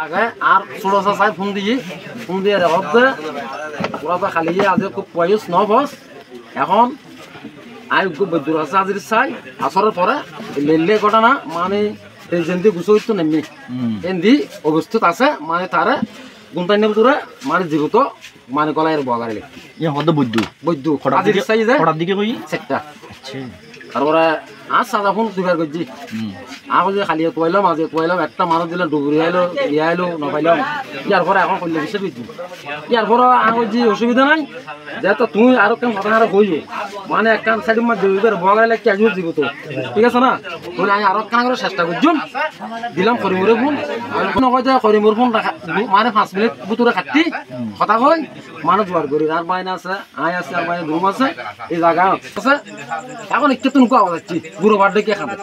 আগে আর ছোটো চাই ফোন দিয়ে রেকর্ড দে ওরা তো খালি আজ খুব বয়স ন বস এখন আয় বৈদ্যুর কাছে আজির চাই আসরের পরে লেলে ঘটনা মানে যেমনি গুছো নেমনি এমনি অবস্থিত আছে মানে তারে গুন্তাই নেব তোরে মানে জীবিত মানে গলায় বগারে লিখি ইয়া হদ বৈদ্যু আজির চাই যে হঠাৎ দিকে কই সেটা তারপরে আর সাদা ফোন দুবার করছি আগে যে খালি তোয়াইলাম আজ তোয়াইলাম একটা মানুষ দিলাম ডুবুরি আইলো ইয়ে আইলো নপাইলাম ইয়ার পরে এখন করলে বিষয় বুঝছি ইয়ার পরে আগে যে অসুবিধা নাই যেহেতু তুই আরো কেন ঘটনা হইব মানে এক কান সাইড মধ্যে বগাইলে কি আজও দিব তো ঠিক আছে না বলে আমি আরো কান করে চেষ্টা করছি দিলাম করিমুরে ফোন আর ফোন কয় যে করিমুর ফোন মানে 5 মিনিট ভিতরে কাটি কথা কই মানুষ জোয়ার করি আর বাইনা আছে আয় আছে আর বাইনা রুম আছে এই জায়গা আছে এখন একটু তুমি আওয়াজ আসছি বুড়ো বাড়ি কে খাবে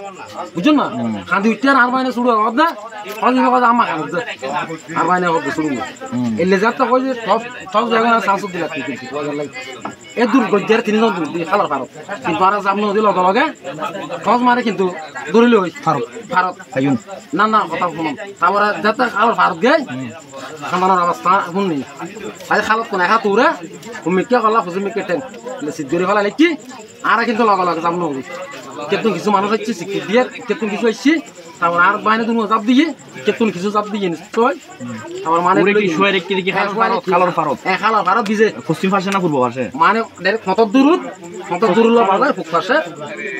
বুঝুন না খাঁদি উঠতে আর বাইনা শুরু আওয়াজ না হয়তো কথা আমার খাবে আর বাইনা হবে শুরু এলে যাতে কই যে সব জায়গা সাহস দিলা কিন্তু এ দূর গজ্জার 3 জন দূর দিয়ে খালার ফারত কিন্তু আর সামনে দিল লগে সহজ মারে কিন্তু দৌড়িলে হই ফারত খাইুন না না কথা শুনুন তারপরে যাতে খালার ফারত গে খানার অবস্থা শুননি তাই খালত কোন একা তোরা মিকে কলা খুঁজে মিকে টেন সিদ্ধরি ফেলা লিখি আর কিন্তু লগে লগে যাম নই কেতন কিছু মানুষ হচ্ছে স্বীকৃতি দিয়ে কেতন কিছু আসছি তারপর আর বাইরে তুমি চাপ দিয়ে কেতন কিছু চাপ দিয়ে নিশ্চয় আমার মানে খালার ফারত দিছে পশ্চিম পাশে না পূর্ব পাশে মানে ডাইরেক্ট ফটো দূর বাজায় ফুক পাশে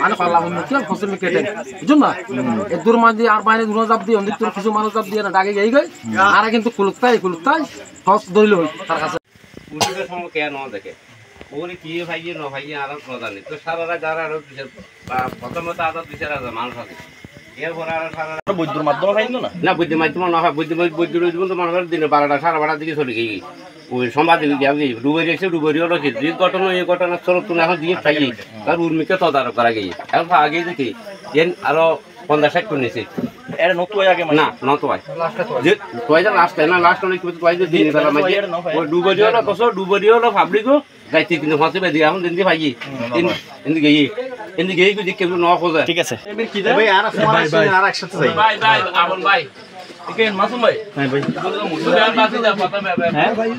মানে কলা মিকে খুঁজে মিকে টেন বুঝুন না এ দূর মাঝে আর বাইরে দূর চাপ দিয়ে অনেক কিছু মানুষ চাপ দিয়ে না ডাকে যাই গই আর কিন্তু কুলুকতাই সস ধরিল তার কাছে উঠে সময় কে ন দেখে ওরে কি ভাইয়ে ন ভাইয়ে আর প্রধান তো সারারা যারা আর প্রথমত আদা বিচার আছে মানুষ আছে এরপর আর সারা বৈদ্যুর মাধ্যমে খাইলো না না বুদ্ধি মাধ্যমে না হয় বৈদ্যুর তো মানুষের দিনে 12টা 12:30 দিকে চলে গিয়ে ওই সম্বাদ দিকে ডুবে গেছে ডুবেরিও রাখি যে ঘটনা এই ঘটনা চলত না এখন দিয়ে খাই তার উর্মিকে তদারক করা গিয়ে এখন আগে দেখি এন আরো 50-60 কোন নিছে এর নতুই আগে না নতুই যে তোইটা লাস্ট না লাস্ট অনেক কিছু তোই যে দিন বেলা মাঝে ওই ডুবেরিও না কসো ডুবেরিও না পাবলিকও গাইতে কিন্তু হাতে বেদি এখন দিন দি ভাই ইন্দি গেই কি কেউ ন খোঁজে ঠিক আছে ভাই আর আর একসাথে যাই ভাই আমন ভাই ঠিক আছে মাসুম ভাই হ্যাঁ ভাই মুসুদ আর বাতি যা কথা হ্যাঁ ভাই